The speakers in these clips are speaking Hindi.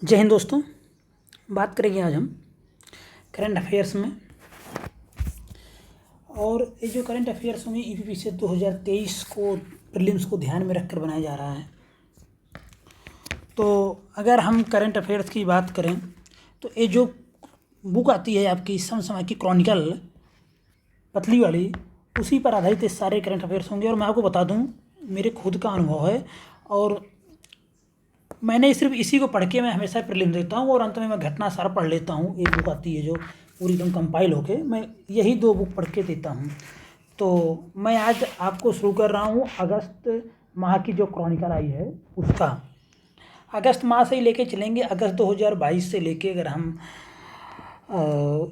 जय हिंद दोस्तों। बात करेंगे आज हम करंट अफेयर्स में। और ये जो करंट अफेयर्स होंगे ईपीपी से 2023 को प्रीलिम्स को ध्यान में रखकर बनाया जा रहा है। तो अगर हम करंट अफेयर्स की बात करें तो ये जो बुक आती है आपकी समसामय की क्रॉनिकल पतली वाली, उसी पर आधारित ये सारे करंट अफेयर्स होंगे। और मैं आपको बता दूं, मेरे खुद का अनुभव है और मैंने सिर्फ इसी को पढ़ के मैं हमेशा प्रीलिम देता हूँ और अंत में मैं घटना सारा पढ़ लेता हूँ। एक बुक आती है जो पूरी एकदम कंपाइल होके, मैं यही 2 बुक पढ़ के देता हूँ। तो मैं आज आपको शुरू कर रहा हूँ अगस्त माह की जो क्रॉनिकल आई है उसका। अगस्त माह से ही लेके चलेंगे, अगस्त 2022 से लेके अगर हम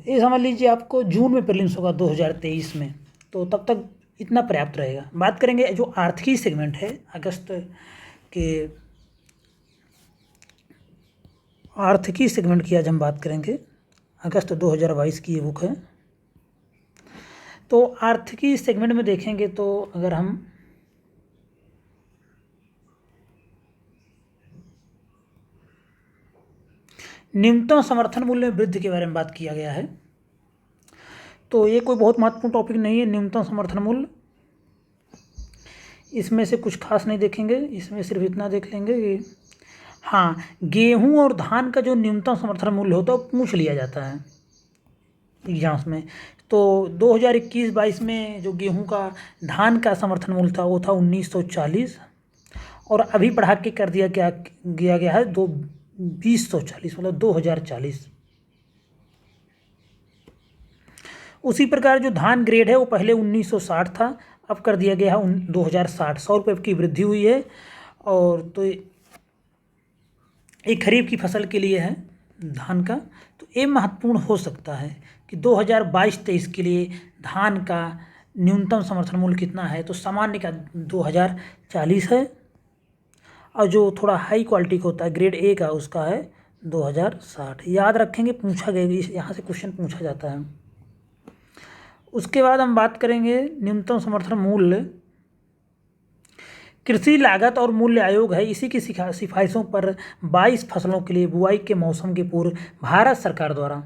ये समझ लीजिए आपको जून में प्रीलिम्स होगा 2023 में, तो तब तक इतना पर्याप्त रहेगा। बात करेंगे जो आर्थिकी सेगमेंट है अगस्त के, आर्थिकी सेगमेंट की आज हम बात करेंगे। अगस्त 2022 की ये बुक है। तो आर्थिकी सेगमेंट में देखेंगे तो अगर हम न्यूनतम समर्थन मूल्य में वृद्धि के बारे में बात किया गया है। तो ये कोई बहुत महत्वपूर्ण टॉपिक नहीं है। न्यूनतम समर्थन मूल्य, इसमें से कुछ खास नहीं देखेंगे, इसमें सिर्फ इतना देख लेंगे कि हाँ, गेहूं और धान का जो न्यूनतम समर्थन मूल्य होता है वो पूछ लिया जाता है एग्जाम्स में। तो 2021-22 में जो गेहूं का धान का समर्थन मूल्य था वो था 1940 और अभी बढ़ा के कर दिया गया है 2040, मतलब 2040। उसी प्रकार जो धान ग्रेड है वो पहले 1960 था, अब कर दिया गया है 2060। 100 रुपये की वृद्धि हुई है। और तो एक खरीफ की फसल के लिए है धान का, तो ये महत्वपूर्ण हो सकता है कि 2022-23 के लिए धान का न्यूनतम समर्थन मूल्य कितना है। तो सामान्य का 2040 है और जो थोड़ा हाई क्वालिटी का होता है ग्रेड ए का उसका है 2060। याद रखेंगे, पूछा गया, यहाँ से क्वेश्चन पूछा जाता है। उसके बाद हम बात करेंगे न्यूनतम समर्थन मूल्य। कृषि लागत और मूल्य आयोग है, इसी की सिफारिशों पर 22 फसलों के लिए बुआई के मौसम के पूर्व भारत सरकार द्वारा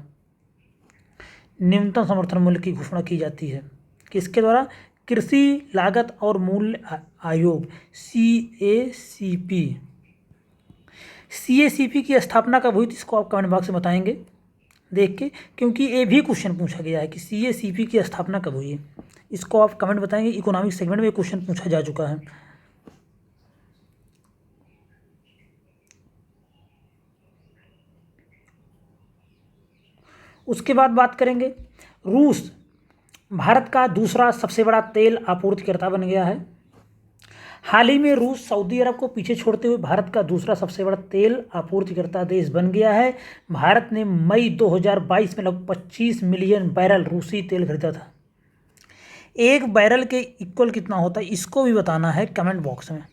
न्यूनतम समर्थन मूल्य की घोषणा की जाती है। किसके द्वारा? कृषि लागत और मूल्य आयोग, CACP की स्थापना कब हुई थी? इसको आप कमेंट बॉक्स में बताएंगे देख के, क्योंकि ये भी क्वेश्चन पूछा गया है कि CACP की स्थापना कब हुई है। इसको आप कमेंट बताएंगे। इकोनॉमिक सेगमेंट में क्वेश्चन पूछा जा चुका है। उसके बाद बात करेंगे रूस भारत का दूसरा सबसे बड़ा तेल आपूर्तिकर्ता बन गया है। हाल ही में रूस सऊदी अरब को पीछे छोड़ते हुए भारत का दूसरा सबसे बड़ा तेल आपूर्तिकर्ता देश बन गया है। भारत ने मई 2022 में लगभग 25 मिलियन बैरल रूसी तेल खरीदा था। एक बैरल के इक्वल कितना होता है इसको भी बताना है कमेंट बॉक्स में।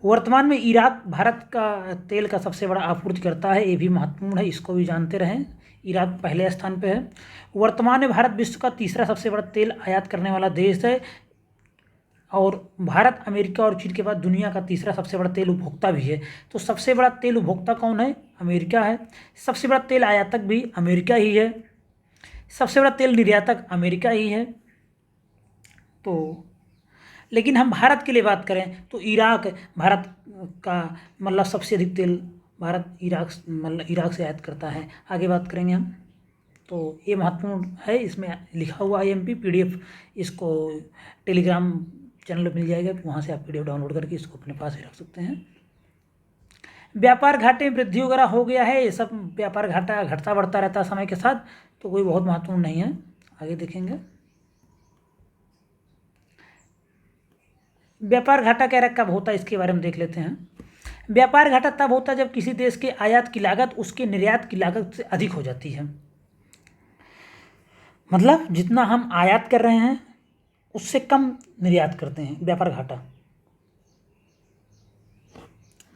वर्तमान में इराक भारत का तेल का सबसे बड़ा आपूर्तिकर्ता है, ये भी महत्वपूर्ण है, इसको भी जानते रहें। इराक पहले स्थान पे है। वर्तमान में भारत विश्व का तीसरा सबसे बड़ा तेल आयात करने वाला देश है और भारत अमेरिका और चीन के बाद दुनिया का तीसरा सबसे बड़ा तेल उपभोक्ता भी है। तो सबसे बड़ा तेल उपभोक्ता कौन है? अमेरिका है। सबसे बड़ा तेल आयातक भी अमेरिका ही है। सबसे बड़ा तेल निर्यातक अमेरिका ही है। तो लेकिन हम भारत के लिए बात करें तो इराक भारत का मतलब सबसे अधिक तेल भारत इराक से आयात करता है। आगे बात करेंगे हम। तो ये महत्वपूर्ण है, इसमें लिखा हुआ है MP PDF, इसको टेलीग्राम चैनल पर मिल जाएगा, वहाँ से आप PDF डाउनलोड करके इसको अपने पास ही रख सकते हैं। व्यापार घाटे में वृद्धि वगैरह हो गया है, ये सब व्यापार घाटा घटता बढ़ता रहता है समय के साथ, तो कोई बहुत महत्वपूर्ण नहीं है। आगे देखेंगे। व्यापार घाटा कह कब होता है इसके बारे में देख लेते हैं। व्यापार घाटा तब होता है जब किसी देश के आयात की लागत उसके निर्यात की लागत से अधिक हो जाती है। मतलब जितना हम आयात कर रहे हैं उससे कम निर्यात करते हैं, व्यापार घाटा।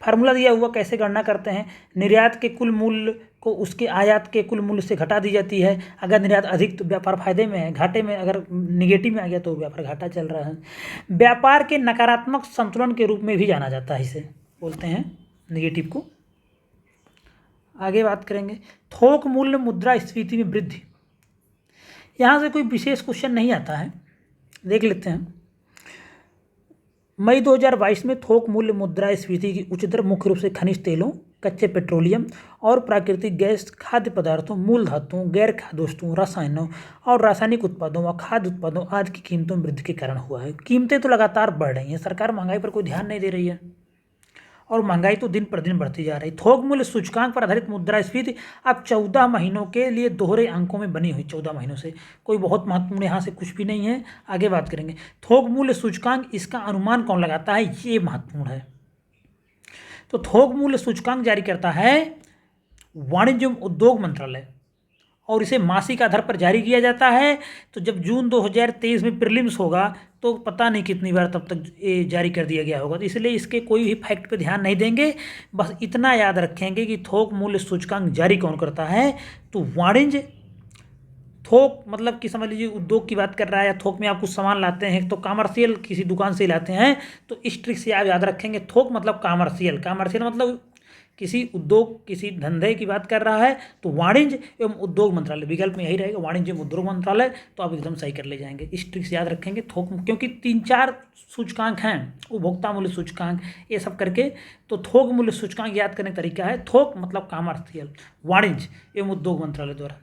फार्मूला दिया हुआ, कैसे गणना करते हैं? निर्यात के कुल मूल्य को उसके आयात के कुल मूल्य से घटा दी जाती है। अगर निर्यात अधिक तो व्यापार फायदे में है, घाटे में अगर निगेटिव में आ गया तो व्यापार घाटा चल रहा है। व्यापार के नकारात्मक संतुलन के रूप में भी जाना जाता है, इसे बोलते हैं निगेटिव को। आगे बात करेंगे थोक मूल्य मुद्रास्फीति में वृद्धि। यहाँ से कोई विशेष क्वेश्चन नहीं आता है, देख लेते हैं। मई 2022 में थोक मूल्य मुद्रास्फीति की उच्च दर मुख्य रूप से खनिज तेलों, कच्चे पेट्रोलियम और प्राकृतिक गैस, खाद्य पदार्थों, मूल धातुओं, गैर खाद्य वस्तुओं, रसायनों और रासायनिक उत्पादों व खाद्य उत्पादों आदि की कीमतों में वृद्धि के कारण हुआ है। कीमतें तो लगातार बढ़ रही हैं, सरकार महंगाई पर कोई ध्यान नहीं दे रही है और महंगाई तो दिन प्रतिदिन बढ़ती जा रही। थोक मूल्य सूचकांक पर आधारित मुद्रास्फीति अब 14 महीनों के लिए दोहरे अंकों में बनी हुई, 14 महीनों से कोई बहुत महत्वपूर्ण यहाँ से कुछ भी नहीं है। आगे बात करेंगे थोक मूल्य सूचकांक, इसका अनुमान कौन लगाता है, ये महत्वपूर्ण है। तो थोक मूल्य सूचकांक जारी करता है वाणिज्य उद्योग मंत्रालय और इसे मासिक आधार पर जारी किया जाता है। तो जब जून 2023 में प्रीलिम्स होगा तो पता नहीं कितनी बार तब तक ये जारी कर दिया गया होगा, तो इसलिए इसके कोई भी फैक्ट पे ध्यान नहीं देंगे, बस इतना याद रखेंगे कि थोक मूल्य सूचकांक जारी कौन करता है। तो वाणिज्य, थोक मतलब कि समझ लीजिए उद्योग की बात कर रहा है या थोक में आप कुछ सामान लाते हैं तो कमर्शियल किसी दुकान से लाते हैं, तो इस ट्रिक से आप याद रखेंगे। थोक मतलब कमर्शियल, कमर्शियल मतलब किसी उद्योग किसी धंधे की बात कर रहा है, तो वाणिज्य एवं उद्योग मंत्रालय, विकल्प में यही रहेगा वाणिज्य एवं उद्योग मंत्रालय, तो आप एकदम सही कर ले जाएंगे। इस ट्रिक से याद रखेंगे थोक, क्योंकि 3-4 सूचकांक हैं, उपभोक्ता मूल्य सूचकांक, ये सब करके। तो थोक मूल्य सूचकांक याद करने का तरीका है थोक मतलब कमर्शियल, वाणिज्य एवं उद्योग मंत्रालय द्वारा।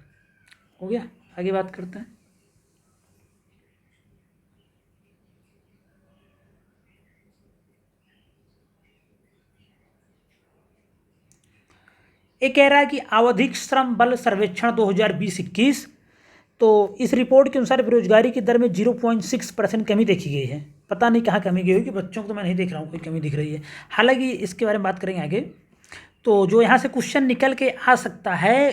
हो गया, आगे बात करते हैं। ये कह रहा है कि आवधिक श्रम बल सर्वेक्षण 2020-21, तो इस रिपोर्ट के अनुसार बेरोजगारी की दर में 0.6% कमी देखी गई है। पता नहीं कहाँ कमी गई होगी, बच्चों को तो मैं नहीं देख रहा हूँ कोई कमी दिख रही है, हालांकि इसके बारे में बात करेंगे आगे। तो जो यहाँ से क्वेश्चन निकल के आ सकता है,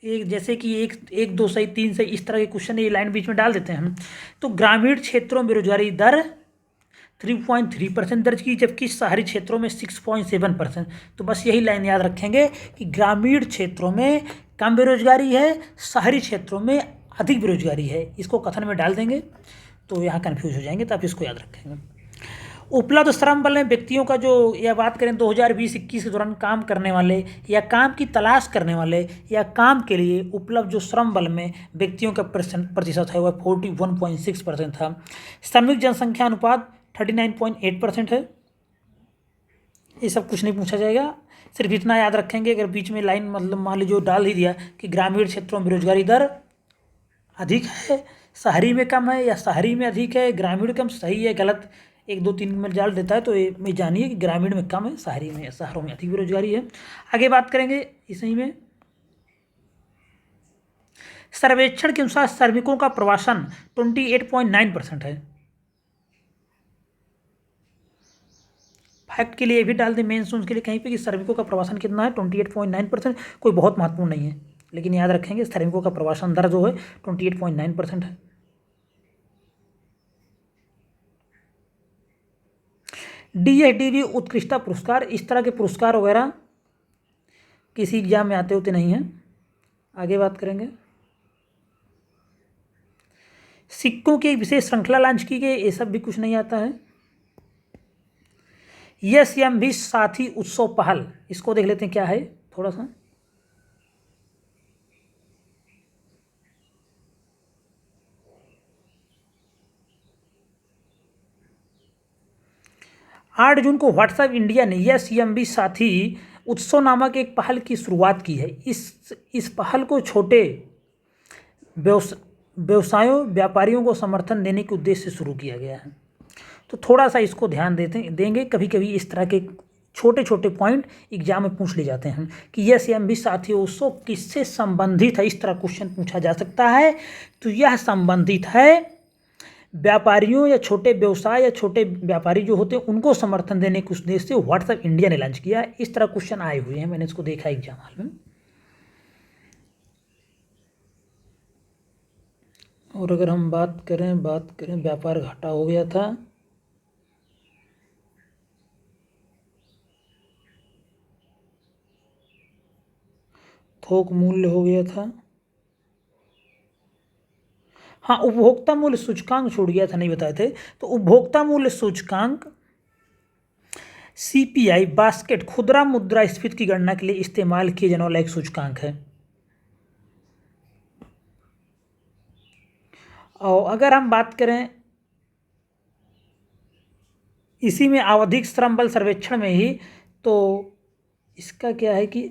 एक जैसे कि एक 2 सही 3 सही इस तरह के क्वेश्चन ये लाइन बीच में डाल देते हैं हम। तो ग्रामीण क्षेत्रों में बेरोजगारी दर 3.3% दर्ज की, जबकि शहरी क्षेत्रों में 6.7%। तो बस यही लाइन याद रखेंगे कि ग्रामीण क्षेत्रों में कम बेरोजगारी है, शहरी क्षेत्रों में अधिक बेरोजगारी है। इसको कथन में डाल देंगे तो यहाँ कन्फ्यूज हो जाएंगे, तो आप इसको याद रखेंगे। उपलब्ध श्रम बल में व्यक्तियों का जो, या बात करें 2020-21 के दौरान काम करने वाले या काम की तलाश करने वाले या काम के लिए उपलब्ध जो श्रम बल में व्यक्तियों का प्रतिशत है वह 41.6% था। श्रमिक जनसंख्या अनुपात 39.8% है। ये सब कुछ नहीं पूछा जाएगा, सिर्फ इतना याद रखेंगे। अगर बीच में लाइन मतलब मान लीजिए डाल ही दिया कि ग्रामीण क्षेत्रों में बेरोजगारी दर अधिक है, शहरी में कम है, या शहरी में अधिक है, ग्रामीण कम, सही है गलत 1 2 3 में डाल देता है, तो ये में जानिए कि ग्रामीण में कम है, शहरी में शहरों में अधिक बेरोजगारी है। आगे बात करेंगे इसी में। सर्वेक्षण के अनुसार श्रमिकों का प्रवासन 28.9% है। फैक्ट के लिए भी डाल दें, मेन सोर्स के लिए कहीं पे कि श्रमिकों का प्रवासन कितना है, 28.9%। कोई बहुत महत्वपूर्ण नहीं है, लेकिन याद रखेंगे श्रमिकों का प्रवासन दर जो है 28.9% है। DSDV उत्कृष्टता पुरस्कार, इस तरह के पुरस्कार वगैरह किसी एग्जाम में आते होते नहीं हैं। आगे बात करेंगे। सिक्कों की एक विशेष श्रृंखला लॉन्च की गई, ये सब भी कुछ नहीं आता है। भी साथी उत्सव पहल, इसको देख लेते हैं क्या है थोड़ा सा। आठ जून को व्हाट्सएप इंडिया ने भी साथी उत्सव नामक एक पहल की शुरुआत की है। इस पहल को छोटे व्यवसायों व्यापारियों को समर्थन देने के उद्देश्य से शुरू किया गया है। तो थोड़ा सा इसको ध्यान देंगे, कभी कभी इस तरह के छोटे छोटे पॉइंट एग्जाम में पूछ ले जाते हैं कि भी साथी उत्सव किससे संबंधित है, इस तरह क्वेश्चन पूछा जा सकता है। तो यह संबंधित है व्यापारियों या छोटे व्यवसाय या छोटे व्यापारी जो होते हैं उनको समर्थन देने के उद्देश्य से व्हाट्सएप इंडिया ने लॉन्च किया। इस तरह क्वेश्चन आए हुए हैं, मैंने इसको देखा एग्जाम हॉल में। और अगर हम बात करें व्यापार घाटा हो गया था, थोक मूल्य हो गया था, हाँ उपभोक्ता मूल्य सूचकांक छूट गया था, नहीं बताए थे। तो उपभोक्ता मूल्य सूचकांक सीपीआई बास्केट खुदरा मुद्रास्फीति की गणना के लिए इस्तेमाल किए जाने वाला एक सूचकांक है। और अगर हम बात करें इसी में आवधिक श्रम बल सर्वेक्षण में ही, तो इसका क्या है कि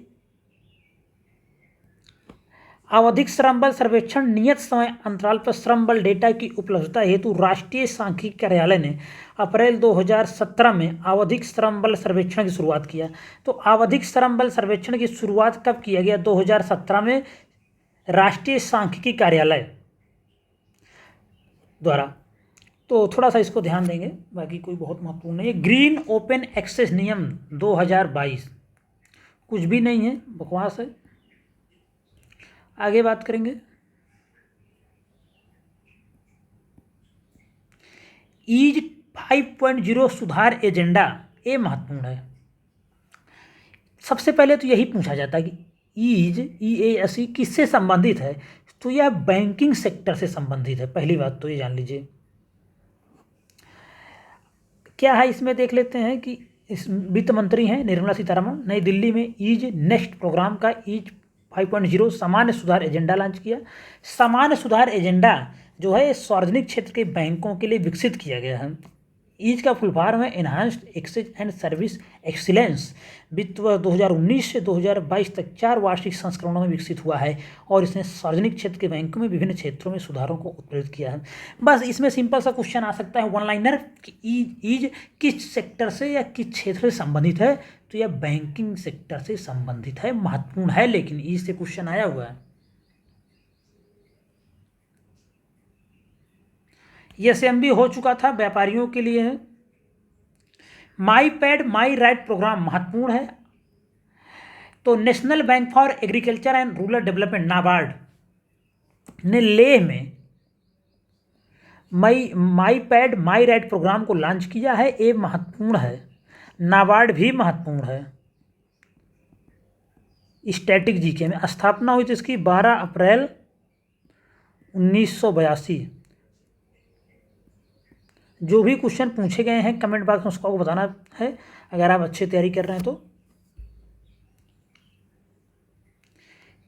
आवधिक श्रम बल सर्वेक्षण नियत समय अंतराल पर श्रम बल डेटा की उपलब्धता हेतु राष्ट्रीय सांख्यिकी कार्यालय ने अप्रैल 2017 में आवधिक श्रम बल सर्वेक्षण की शुरुआत किया। तो आवधिक श्रम बल सर्वेक्षण की शुरुआत कब किया गया? 2017 में राष्ट्रीय सांख्यिकी कार्यालय द्वारा। तो थोड़ा सा इसको ध्यान देंगे, बाकी कोई बहुत महत्वपूर्ण नहीं है। ग्रीन ओपन एक्सेस नियम 2022 कुछ भी नहीं है, बकवास है। आगे बात करेंगे ईज 5.0 सुधार एजेंडा, ये महत्वपूर्ण है। सबसे पहले तो यही पूछा जाता है कि ईज EASE किससे संबंधित है? तो यह बैंकिंग सेक्टर से संबंधित है, पहली बात तो ये जान लीजिए। क्या है इसमें देख लेते हैं कि इस वित्त मंत्री हैं निर्मला सीतारमण, नई दिल्ली में ईज नेक्स्ट प्रोग्राम का ईज 5.0 सामान्य सुधार एजेंडा लॉन्च किया। सामान्य सुधार एजेंडा जो है सार्वजनिक क्षेत्र के बैंकों के लिए विकसित किया गया है। ईज का फुल फॉर्म है enhanced access and service excellence. वित्त वर्ष 2019 से 2022 तक 4 वार्षिक संस्करणों में विकसित हुआ है और इसने सार्वजनिक क्षेत्र के बैंकों में विभिन्न क्षेत्रों में सुधारों को उत्प्रेरित किया है। बस इसमें सिंपल सा क्वेश्चन आ सकता है वन लाइनर कि ईज किस सेक्टर से या किस क्षेत्र से संबंधित है? तो यह बैंकिंग सेक्टर से संबंधित है, महत्वपूर्ण है, लेकिन ईज से क्वेश्चन आया हुआ है। यह एसएमबी हो चुका था, व्यापारियों के लिए है। माई पैड माई राइट प्रोग्राम महत्वपूर्ण है। तो national bank for agriculture and rural development NABARD ने लेह में माई पैड माई राइट प्रोग्राम को लॉन्च किया है, ये महत्वपूर्ण है। नाबार्ड भी महत्वपूर्ण है। स्टैटिक जीके में स्थापना हुई थी इसकी 12 अप्रैल 1982। जो भी क्वेश्चन पूछे गए हैं कमेंट बॉक्स में उसको आपको बताना है, अगर आप अच्छी तैयारी कर रहे हैं तो।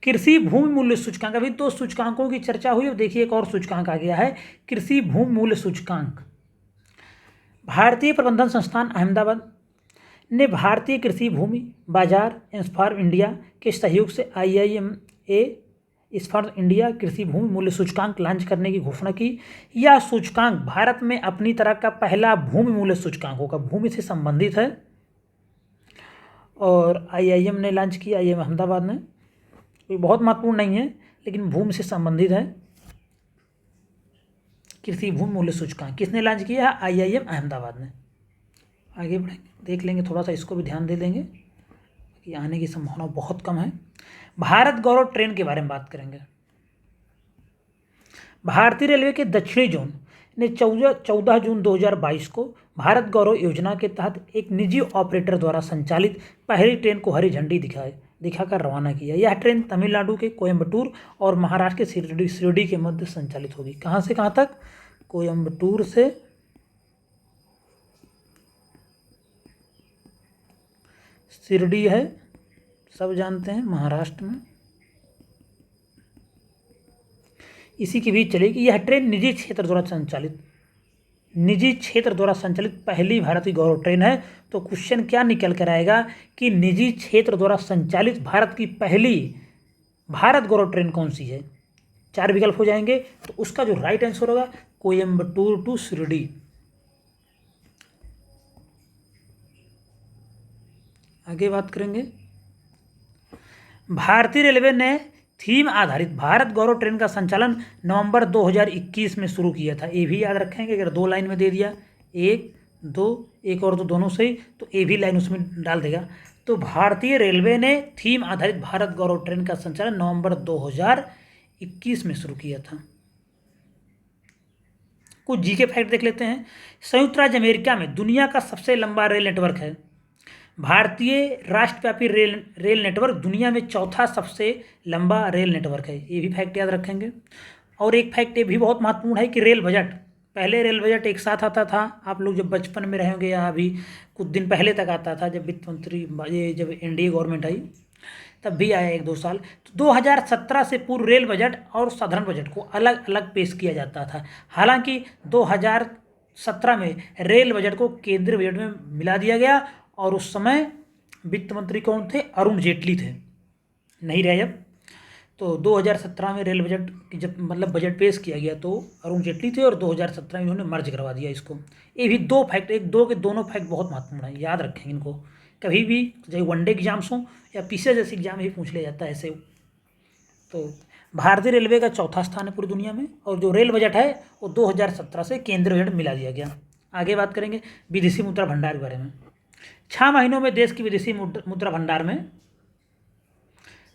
कृषि भूमि मूल्य सूचकांक, अभी 2 सूचकांकों की चर्चा हुई, अब देखिए एक और सूचकांक आ गया है, कृषि भूमि मूल्य सूचकांक। भारतीय प्रबंधन संस्थान अहमदाबाद ने भारतीय कृषि भूमि बाजार इंस्फार्म इंडिया के सहयोग से IIMA इंस्फार्म इंडिया कृषि भूमि मूल्य सूचकांक लॉन्च करने की घोषणा की। यह सूचकांक भारत में अपनी तरह का पहला भूमि मूल्य सूचकांक होगा, भूमि से संबंधित है और IIM ने लॉन्च किया, IIM अहमदाबाद ने। कोई बहुत महत्वपूर्ण नहीं है, लेकिन भूमि से संबंधित है। कृषि भूमि मूल्य सूचकांक किसने लॉन्च किया है? IIM अहमदाबाद ने। आगे बढ़ेंगे, देख लेंगे, थोड़ा सा इसको भी ध्यान दे देंगे कि आने की संभावना बहुत कम है। भारत गौरव ट्रेन के बारे में बात करेंगे। भारतीय रेलवे के दक्षिणी जोन ने 14 जून 2022 को भारत गौरव योजना के तहत एक निजी ऑपरेटर द्वारा संचालित पहली ट्रेन को हरी झंडी दिखाकर रवाना किया। यह ट्रेन तमिलनाडु के कोयम्बटूर और महाराष्ट्र के शिरडी के मध्य संचालित होगी। कहाँ से कहाँ तक? कोयम्बटूर से शिरडी है, सब जानते हैं, महाराष्ट्र में। इसी के बीच चलेगी। यह ट्रेन निजी क्षेत्र द्वारा संचालित पहली भारतीय गौरव ट्रेन है। तो क्वेश्चन क्या निकल कर आएगा कि निजी क्षेत्र द्वारा संचालित भारत की पहली भारत गौरव ट्रेन कौन सी है? 4 विकल्प हो जाएंगे, तो उसका जो राइट आंसर होगा कोयम्बटूर टू शिरडी। आगे बात करेंगे, भारतीय रेलवे ने थीम आधारित भारत गौरव ट्रेन का संचालन नवंबर 2021 में शुरू किया था। ये भी याद रखेंगे, अगर 2 लाइन में दे दिया 1 2 एक और 2 दोनों सही, तो ये भी लाइन उसमें डाल देगा। तो भारतीय रेलवे ने थीम आधारित भारत गौरव ट्रेन का संचालन नवंबर 2021 में शुरू किया था। कुछ जीके फैक्ट देख लेते हैं। संयुक्त राज्य अमेरिका में दुनिया का सबसे लंबा रेल नेटवर्क है। भारतीय राष्ट्रव्यापी रेल नेटवर्क दुनिया में चौथा सबसे लंबा रेल नेटवर्क है, ये भी फैक्ट याद रखेंगे। और एक फैक्ट ये भी बहुत महत्वपूर्ण है कि रेल बजट, पहले रेल बजट एक साथ आता था, आप लोग जब बचपन में रहेंगे या अभी कुछ दिन पहले तक आता था, जब वित्त मंत्री ये जब एनडीए गवर्नमेंट आई तब भी आया 1-2 साल। तो 2017 से पूर्व रेल बजट और साधारण बजट को अलग अलग पेश किया जाता था। हालांकि 2017 में रेल बजट को केंद्रीय बजट में मिला दिया गया और उस समय वित्त मंत्री कौन थे? अरुण जेटली थे, नहीं रहे अब। तो 2017 में रेल बजट जब मतलब बजट पेश किया गया तो अरुण जेटली थे और 2017 में इन्होंने मर्ज करवा दिया इसको। ये भी दो फैक्ट, एक दो के दोनों फैक्ट बहुत महत्वपूर्ण है, याद रखेंगे इनको। कभी भी चाहे वनडे एग्जाम्स हों या पीछे जैसे एग्जाम ही पूछ लिया जाता है ऐसे। तो भारतीय रेलवे का चौथा स्थान है पूरी दुनिया में और जो रेल बजट है वो 2017 से केंद्रीय बजट मिला दिया गया। आगे बात करेंगे विदेशी मुद्रा भंडार के बारे में। 6 महीनों में देश की विदेशी मुद्रा भंडार में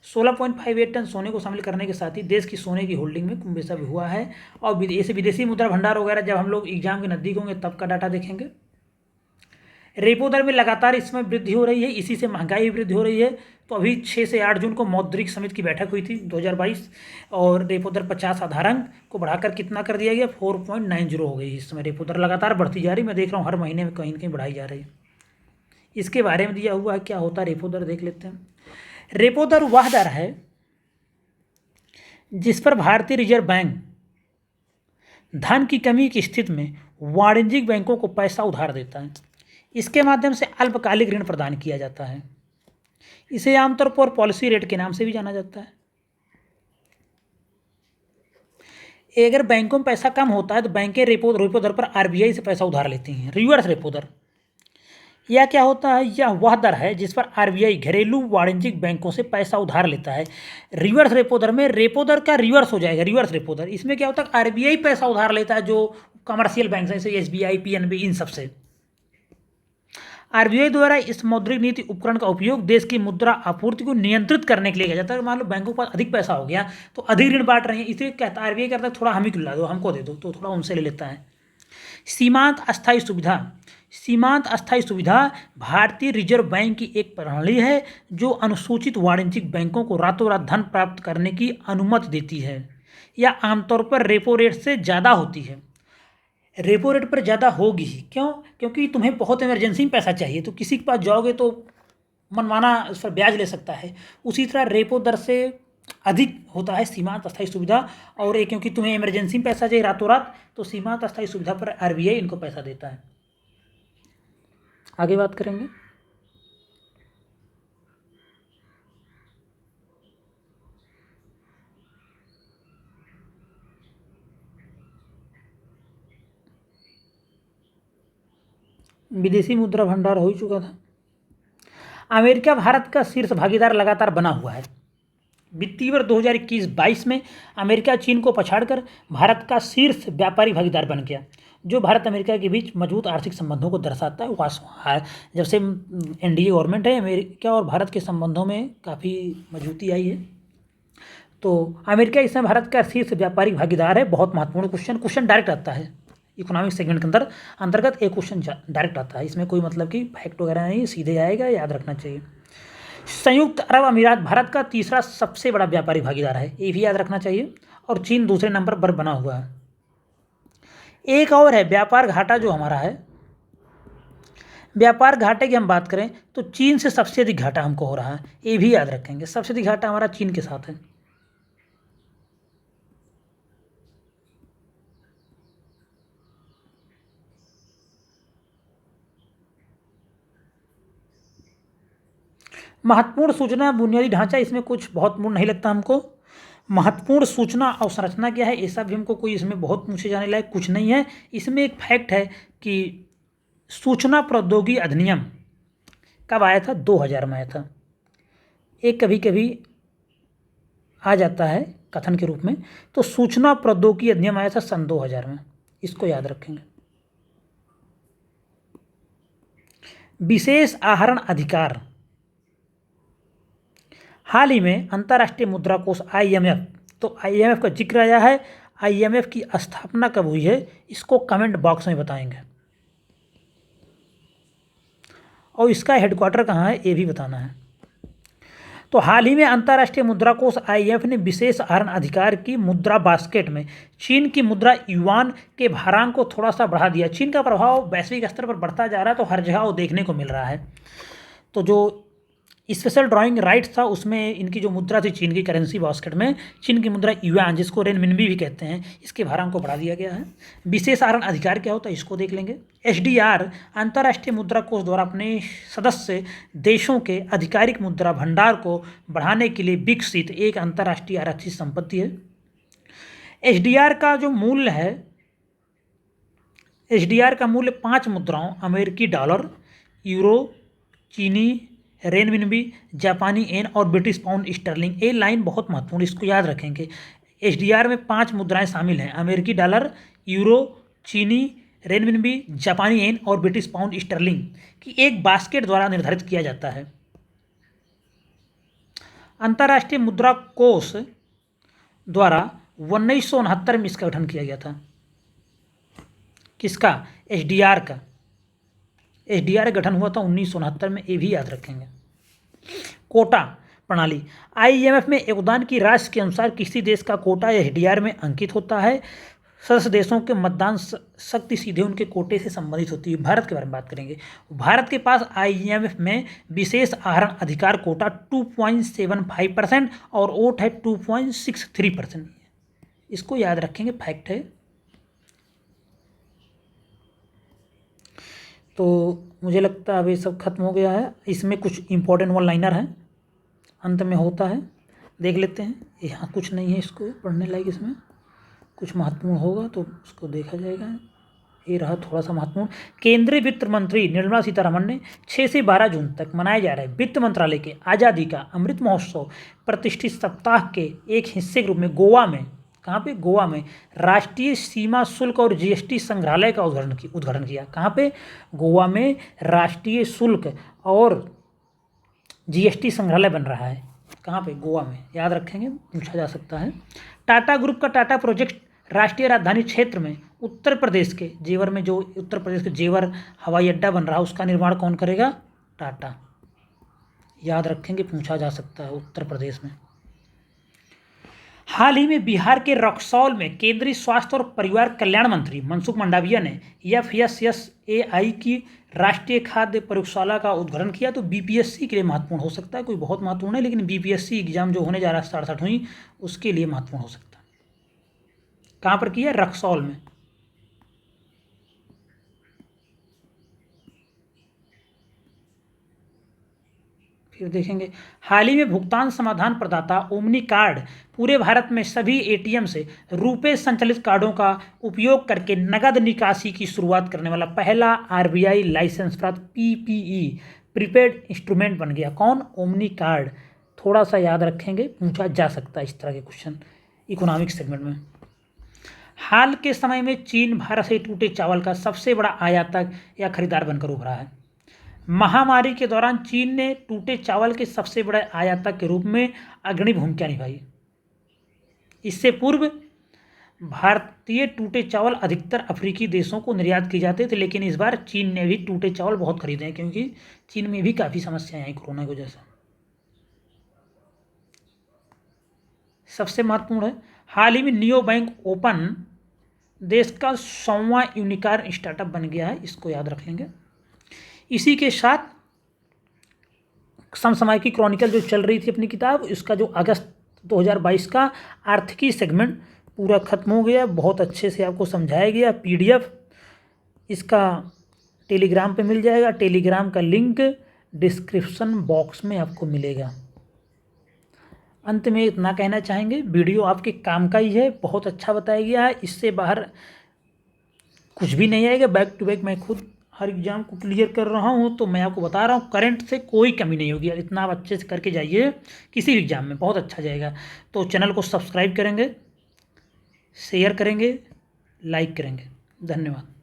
16.58 टन सोने को शामिल करने के साथ ही देश की सोने की होल्डिंग में कुंभ भी हुआ है। और ऐसे विदेशी मुद्रा भंडार वगैरह जब हम लोग एग्जाम के नज़दीक होंगे तब का डाटा देखेंगे। रेपो दर में लगातार इस समय वृद्धि हो रही है, इसी से महंगाई भी वृद्धि हो रही है। तो अभी 6 से 8 जून को मौद्रिक समिति की बैठक हुई थी 2022 और रेपो दर 50 आधार अंक को बढ़ाकर कितना कर दिया गया? 4.90 हो गई। इस समय रेपो दर लगातार बढ़ती जा रही है, मैं देख रहा हूँ हर महीने में कहीं ना कहीं बढ़ाई जा रही है। इसके बारे में दिया हुआ है क्या होता है रेपो दर, देख लेते हैं। रेपो दर वह दर है जिस पर भारतीय रिजर्व बैंक धन की कमी की स्थिति में वाणिज्यिक बैंकों को पैसा उधार देता है। इसके माध्यम से अल्पकालिक ऋण प्रदान किया जाता है। इसे आमतौर पर पॉलिसी रेट के नाम से भी जाना जाता है। अगर बैंकों में पैसा कम होता है तो बैंकें रेपो दर पर आरबीआई से पैसा उधार लेती हैं, रिवर्स रेपो दर। यह क्या होता है? यह वह दर है जिस पर आरबीआई घरेलू वाणिज्यिक बैंकों से पैसा उधार लेता है। रिवर्स रेपो दर में रेपो दर का रिवर्स हो जाएगा, रिवर्स रेपो दर। इसमें क्या होता है? आरबीआई पैसा उधार लेता है जो कमर्शियल बैंक हैं, जैसे एसबीआई, पीएनबी, इन सबसे। आरबीआई द्वारा इस मौद्रिक नीति उपकरण का उपयोग देश की मुद्रा आपूर्ति को नियंत्रित करने के लिए किया जाता है। मान लो बैंकों के पास अधिक पैसा हो गया तो अधिक ऋण बांट रहे हैं, इसलिए कहता आरबीआई कहता है थोड़ा हम ही दिला दो, हमको दे दो, तो थोड़ा उनसे ले लेता है। सीमांत अस्थायी सुविधा। सीमांत अस्थायी सुविधा भारतीय रिजर्व बैंक की एक प्रणाली है जो अनुसूचित वाणिज्यिक बैंकों को रातों रात धन प्राप्त करने की अनुमति देती है। यह आमतौर पर रेपो रेट से ज़्यादा होती है। रेपो रेट पर ज़्यादा होगी ही, क्यों? क्योंकि तुम्हें बहुत इमरजेंसी में पैसा चाहिए तो किसी के पास जाओगे तो मनमाना उस पर ब्याज ले सकता है। उसी तरह रेपो दर से अधिक होता है सीमांत अस्थायी सुविधा। और ये क्योंकि तुम्हें इमरजेंसी में पैसा चाहिए रातों रात, तो सीमांत अस्थायी सुविधा पर आरबीआई इनको पैसा देता है। आगे बात करेंगे। विदेशी मुद्रा भंडार हो ही चुका था। अमेरिका भारत का शीर्ष भागीदार लगातार बना हुआ है। वित्तीय वर्ष 2021-22 में अमेरिका चीन को पछाड़कर भारत का शीर्ष व्यापारी भागीदार बन गया, जो भारत अमेरिका के बीच मजबूत आर्थिक संबंधों को दर्शाता है। जब से एनडीए गवर्नमेंट है, अमेरिका और भारत के संबंधों में काफ़ी मजबूती आई है। तो अमेरिका इस समय भारत का शीर्ष व्यापारिक भागीदार है। बहुत महत्वपूर्ण क्वेश्चन डायरेक्ट आता है इकोनॉमिक सेगमेंट के अंतर्गत एक क्वेश्चन डायरेक्ट आता है, इसमें कोई मतलब कि फैक्ट वगैरह नहीं, सीधे आएगा, याद रखना चाहिए। संयुक्त अरब अमीरात भारत का तीसरा सबसे बड़ा व्यापारी भागीदार है, ये भी याद रखना चाहिए। और चीन दूसरे नंबर पर बना हुआ है। एक और है व्यापार घाटा जो हमारा है। व्यापार घाटे की हम बात करें तो चीन से सबसे अधिक घाटा हमको हो रहा है, ये भी याद रखेंगे। सबसे अधिक घाटा हमारा चीन के साथ है। महत्वपूर्ण सूचना बुनियादी ढांचा, इसमें कुछ बहुत मूड नहीं लगता हमको। महत्वपूर्ण सूचना अवसंरचना क्या है, ऐसा भी हमको कोई इसमें बहुत पूछे जाने लायक कुछ नहीं है। इसमें एक फैक्ट है कि सूचना प्रौद्योगिकी अधिनियम कब आया था? 2000 में आया था। एक कभी कभी आ जाता है कथन के रूप में, तो सूचना प्रौद्योगिकी अधिनियम आया था सन 2000 में, इसको याद रखेंगे। विशेष आहरण अधिकार। हाल ही में अंतर्राष्ट्रीय मुद्रा कोष आईएमएफ, तो आईएमएफ का जिक्र आया है। आईएमएफ की स्थापना कब हुई है इसको कमेंट बॉक्स में बताएंगे। और इसका हेडक्वार्टर कहाँ है ये भी बताना है। तो हाल ही में अंतर्राष्ट्रीय मुद्रा कोष IMF ने विशेष आहरण अधिकार की मुद्रा बास्केट में चीन की मुद्रा युआन के भारांक को थोड़ा सा बढ़ा दिया। चीन का प्रभाव वैश्विक स्तर पर बढ़ता जा रहा है, तो हर जगह वो देखने को मिल रहा है। तो जो स्पेशल ड्राइंग राइट्स था उसमें इनकी जो मुद्रा थी चीन की करेंसी बास्केट में चीन की मुद्रा युआन, जिसको रेनमिनबी भी कहते हैं, इसके भारांक को बढ़ा दिया गया है। विशेष आहरण अधिकार क्या होता है इसको देख लेंगे। SDR अंतर्राष्ट्रीय मुद्रा कोष द्वारा अपने सदस्य देशों के आधिकारिक मुद्रा भंडार को बढ़ाने के लिए विकसित एक अंतर्राष्ट्रीय आरक्षित संपत्ति है। SDR का जो मूल्य है, SDR का मूल्य 5 मुद्राओं अमेरिकी डॉलर, यूरो, चीनी रेनमिनबी, जापानी येन और ब्रिटिश पाउंड स्टर्लिंग। ये लाइन बहुत महत्वपूर्ण, इसको याद रखेंगे। SDR में 5 मुद्राएं शामिल हैं, अमेरिकी डॉलर, यूरो, चीनी रेनमिनबी, जापानी येन और ब्रिटिश पाउंड स्टर्लिंग की एक बास्केट द्वारा निर्धारित किया जाता है। अंतर्राष्ट्रीय मुद्रा कोष द्वारा 1969 में इसका गठन किया गया था। किसका? SDR का। SDR गठन हुआ था 1969 में, ये भी याद रखेंगे। कोटा प्रणाली IMF में योगदान की राशि के अनुसार किसी देश का कोटा SDR में अंकित होता है। सदस्य देशों के मतदान शक्ति सीधे उनके कोटे से संबंधित होती है। भारत के बारे में बात करेंगे। भारत के पास IMF में विशेष आहरण अधिकार कोटा 2.75% और वोट है 2.63%। इसको याद रखेंगे, फैक्ट है। तो मुझे लगता है अब ये सब खत्म हो गया है। इसमें कुछ इंपॉर्टेंट वन लाइनर हैं, अंत में होता है, देख लेते हैं। यहाँ कुछ नहीं है इसको पढ़ने लायक, इसमें कुछ महत्वपूर्ण होगा तो उसको देखा जाएगा। ये रहा थोड़ा सा महत्वपूर्ण। केंद्रीय वित्त मंत्री निर्मला सीतारमण ने 6 से 12 जून तक मनाए जा रहे वित्त मंत्रालय के आज़ादी का अमृत महोत्सव प्रतिष्ठित सप्ताह के एक हिस्से के रूप में गोवा में, कहाँ पे? गोवा में राष्ट्रीय सीमा शुल्क और GST संग्रहालय का उद्घाटन किया। कहाँ पे? गोवा में राष्ट्रीय शुल्क और GST संग्रहालय बन रहा है। कहाँ पे? गोवा में, याद रखेंगे, पूछा जा सकता है। टाटा ग्रुप का टाटा प्रोजेक्ट राष्ट्रीय राजधानी क्षेत्र में उत्तर प्रदेश के जेवर में, जो उत्तर प्रदेश के जेवर हवाई अड्डा बन रहा है, उसका निर्माण कौन करेगा? टाटा। याद रखेंगे, पूछा जा सकता है उत्तर प्रदेश में। हाल ही में बिहार के रक्सौल में केंद्रीय स्वास्थ्य और परिवार कल्याण मंत्री मनसुख मंडाविया ने FSSAI की राष्ट्रीय खाद्य प्रयोगशाला का उद्घाटन किया। तो BPSC के लिए महत्वपूर्ण हो सकता है, कोई बहुत महत्वपूर्ण है, लेकिन BPSC एग्जाम जो होने जा रहा है 67वीं, उसके लिए महत्वपूर्ण हो सकता है। कहाँ पर किया? रक्सौल में। फिर देखेंगे, हाल ही में भुगतान समाधान प्रदाता ओमनी कार्ड पूरे भारत में सभी ATM से रुपे संचालित कार्डों का उपयोग करके नगद निकासी की शुरुआत करने वाला पहला RBI लाइसेंस प्राप्त PPE प्रीपेड इंस्ट्रूमेंट बन गया। कौन? Omni card. थोड़ा सा याद रखेंगे, पूछा जा सकता है इस तरह के क्वेश्चन इकोनॉमिक सेगमेंट में। हाल के समय में चीन भारत से टूटे चावल का सबसे बड़ा आयातक या खरीदार बनकर उभरा है। महामारी के दौरान चीन ने टूटे चावल के सबसे बड़े आयातक के रूप में अग्रणी भूमिका निभाई। इससे पूर्व भारतीय टूटे चावल अधिकतर अफ्रीकी देशों को निर्यात किए जाते थे, लेकिन इस बार चीन ने भी टूटे चावल बहुत खरीदे हैं, क्योंकि चीन में भी काफ़ी समस्याएं आई कोरोना की वजह से। सबसे महत्वपूर्ण है, हाल ही में नियो बैंक ओपन देश का 100वां यूनिकॉर्न स्टार्टअप बन गया है। इसको याद रख लेंगे। इसी के साथ समसामयिकी क्रॉनिकल जो चल रही थी अपनी किताब, इसका जो अगस्त 2022 का आर्थिकी सेगमेंट पूरा खत्म हो गया। बहुत अच्छे से आपको समझाया गया। PDF इसका टेलीग्राम पे मिल जाएगा। टेलीग्राम का लिंक डिस्क्रिप्शन बॉक्स में आपको मिलेगा। अंत में इतना कहना चाहेंगे, वीडियो आपके काम का ही है, बहुत अच्छा बताया गया है, इससे बाहर कुछ भी नहीं आएगा। बैक टू बैक मैं खुद हर एग्जाम को क्लियर कर रहा हूँ, तो मैं आपको बता रहा हूँ करंट से कोई कमी नहीं होगी। इतना आप अच्छे से करके जाइए, किसी भी एग्जाम में बहुत अच्छा जाएगा। तो चैनल को सब्सक्राइब करेंगे, शेयर करेंगे, लाइक करेंगे। धन्यवाद।